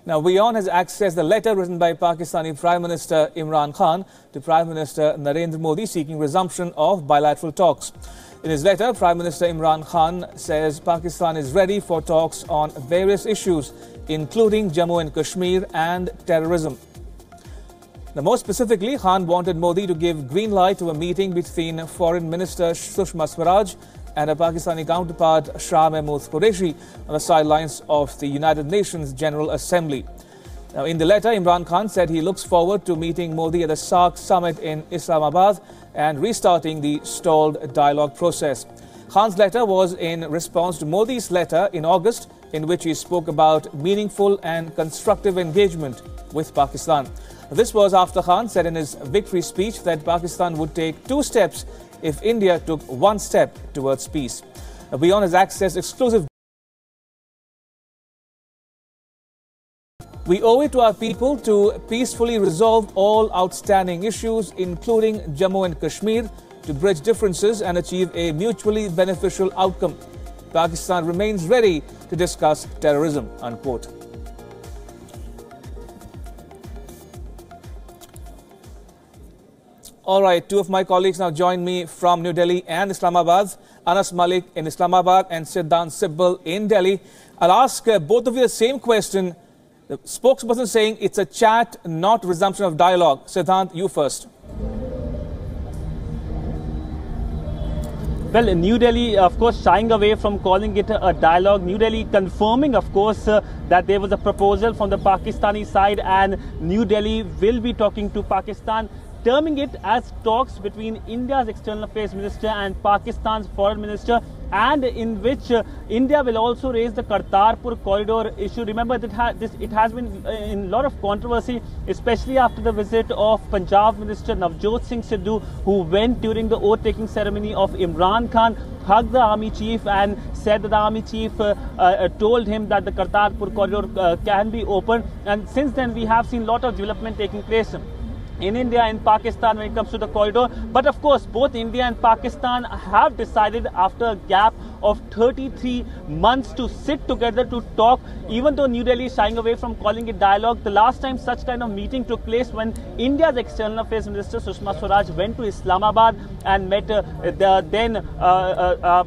Now, Wion has accessed the letter written by Pakistani Prime Minister Imran Khan to Prime Minister Narendra Modi seeking resumption of bilateral talks. In his letter, Prime Minister Imran Khan says Pakistan is ready for talks on various issues, including Jammu and Kashmir and terrorism. Now, more specifically, Khan wanted Modi to give green light to a meeting between Foreign Minister Sushma Swaraj and her Pakistani counterpart Shah Mahmood Qureshi on the sidelines of the United Nations General Assembly. Now, in the letter, Imran Khan said he looks forward to meeting Modi at the SAARC summit in Islamabad and restarting the stalled dialogue process. Khan's letter was in response to Modi's letter in August, in which he spoke about meaningful and constructive engagement with Pakistan. This was after Khan said in his victory speech that Pakistan would take 2 steps if India took 1 step towards peace. Wion has accessed exclusive. We owe it to our people to peacefully resolve all outstanding issues, including Jammu and Kashmir, to bridge differences and achieve a mutually beneficial outcome. Pakistan remains ready to discuss terrorism, unquote. All right, 2 of my colleagues now join me from New Delhi and Islamabad. Anas Malik in Islamabad and Siddhant Sibbal in Delhi. I'll ask both of you the same question. The spokesperson saying it's a chat, not resumption of dialogue. Siddhant, you first. Well, New Delhi, of course, shying away from calling it a dialogue. New Delhi confirming, of course, that there was a proposal from the Pakistani side and New Delhi will be talking to Pakistan, terming it as talks between India's External Affairs Minister and Pakistan's Foreign Minister, and in which India will also raise the Kartarpur corridor issue. Remember that it has been in a lot of controversy, especially after the visit of Punjab Minister Navjot Singh Sidhu, who went during the oath-taking ceremony of Imran Khan, hugged the army chief and said that the army chief told him that the Kartarpur corridor can be opened. And since then, we have seen a lot of development taking place in India and Pakistan when it comes to the corridor. But of course, both India and Pakistan have decided after a gap of 33 months to sit together to talk, even though New Delhi is shying away from calling it dialogue. The last time such kind of meeting took place when India's External Affairs Minister Sushma Swaraj went to Islamabad and met the then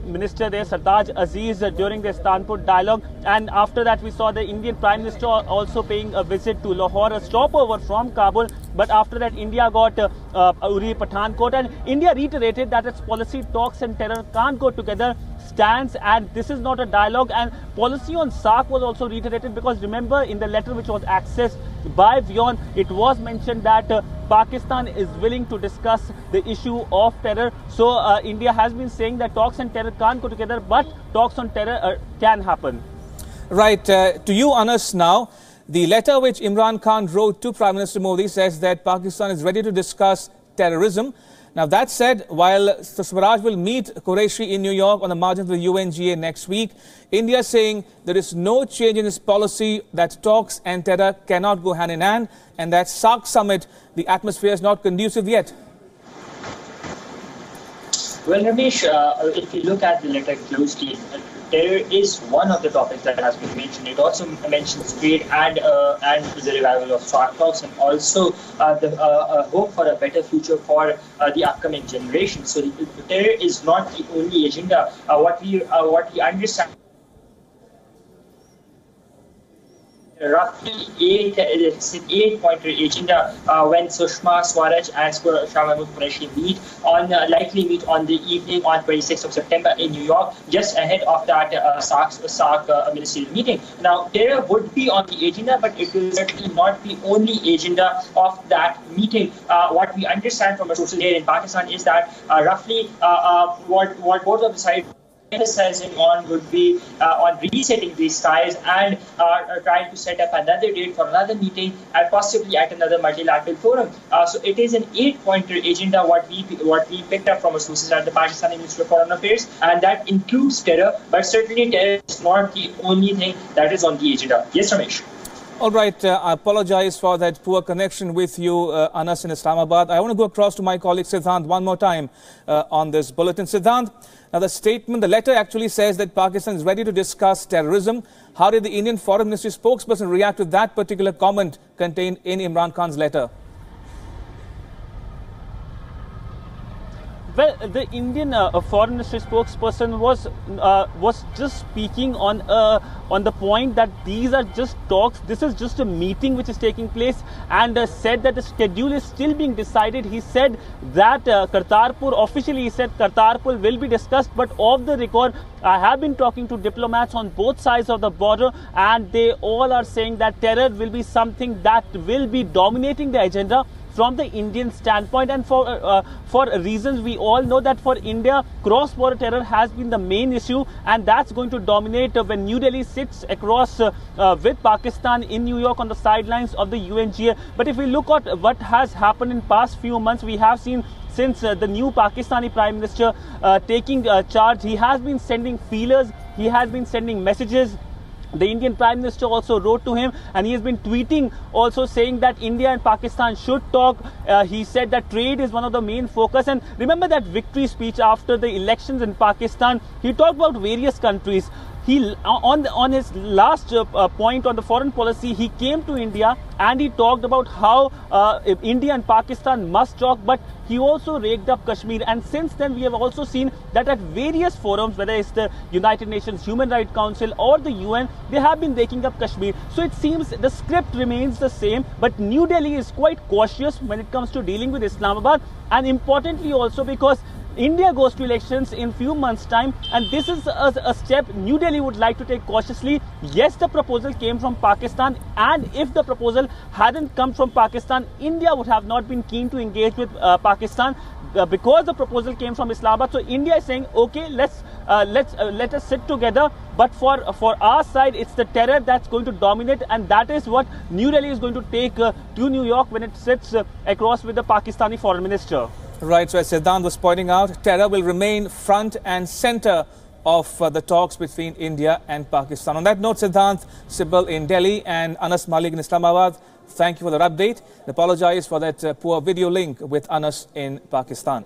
Minister there, Sartaj Aziz, during the Istanbul dialogue. And after that, we saw the Indian Prime Minister also paying a visit to Lahore, a stopover from Kabul. But after that, India got Uri Pathankot, and India reiterated that its policy talks and terror can't go together stands, and this is not a dialogue. And policy on SAARC was also reiterated, because remember, in the letter which was accessed by Wion, it was mentioned that Pakistan is willing to discuss the issue of terror. So India has been saying that talks and terror can't go together, but talks on terror can happen. Right. To you, Anas, now. The letter which Imran Khan wrote to Prime Minister Modi says that Pakistan is ready to discuss terrorism. Now, that said, while Swaraj will meet Qureshi in New York on the margins of the UNGA next week, India is saying there is no change in its policy, that talks and terror cannot go hand in hand, and that SAARC summit, the atmosphere is not conducive yet. Well, Ramesh, if you look at the letter closely, terror is one of the topics that has been mentioned. It also mentions trade and the revival of SAARC talks, and also the hope for a better future for the upcoming generation. So terror is not the only agenda. What we understand, roughly 8-pointer agenda when Sushma Swaraj and Shah Mahmood Qureshi likely meet on the evening on 26th of September in New York, just ahead of that SAARC ministerial meeting. Now, terror would be on the agenda, but it will certainly not be only agenda of that meeting. What we understand from a source here in Pakistan is that roughly what both of the sides emphasizing on would be on resetting these ties and trying to set up another date for another meeting and possibly at another multilateral forum. So it is an 8-pointer agenda what we picked up from a sources at the Pakistani Ministry of Foreign Affairs, and that includes terror, but certainly terror is not the only thing that is on the agenda. Yes, Ramesh. All right, I apologize for that poor connection with you, Anas, in Islamabad. I want to go across to my colleague Siddhant one more time on this bulletin. Siddhant, now the statement, the letter actually says that Pakistan is ready to discuss terrorism. How did the Indian Foreign Ministry spokesperson react to that particular comment contained in Imran Khan's letter? Well, the Indian Foreign Ministry spokesperson was just speaking on the point that these are just talks. This is just a meeting which is taking place, and said that the schedule is still being decided. He said that officially he said Kartarpur will be discussed, but off the record, I have been talking to diplomats on both sides of the border, and they all are saying that terror will be something that will be dominating the agenda from the Indian standpoint, and for reasons we all know that for India, cross-border terror has been the main issue, and that's going to dominate when New Delhi sits across with Pakistan in New York on the sidelines of the UNGA. But if we look at what has happened in past few months, we have seen since the new Pakistani Prime Minister taking charge, he has been sending feelers, he has been sending messages. The Indian Prime Minister also wrote to him, and he has been tweeting also saying that India and Pakistan should talk. He said that trade is one of the main focus. And remember that victory speech after the elections in Pakistan, he talked about various countries. He on his last point on the foreign policy, he came to India and he talked about how India and Pakistan must talk, but he also raked up Kashmir. And since then, we have also seen that at various forums, whether it's the United Nations Human Rights Council or the UN, they have been raking up Kashmir. So it seems the script remains the same, but New Delhi is quite cautious when it comes to dealing with Islamabad, and importantly also because India goes to elections in few months' time, and this is a step New Delhi would like to take cautiously. Yes, the proposal came from Pakistan, and if the proposal hadn't come from Pakistan, India would have not been keen to engage with Pakistan because the proposal came from Islamabad. So India is saying, okay, let us sit together. But for our side, it's the terror that's going to dominate, and that is what New Delhi is going to take to New York when it sits across with the Pakistani Foreign Minister. Right, so as Siddhant was pointing out, terror will remain front and center of the talks between India and Pakistan. On that note, Siddhant, Sibyl in Delhi and Anas Malik in Islamabad, thank you for that update. I apologize for that poor video link with Anas in Pakistan.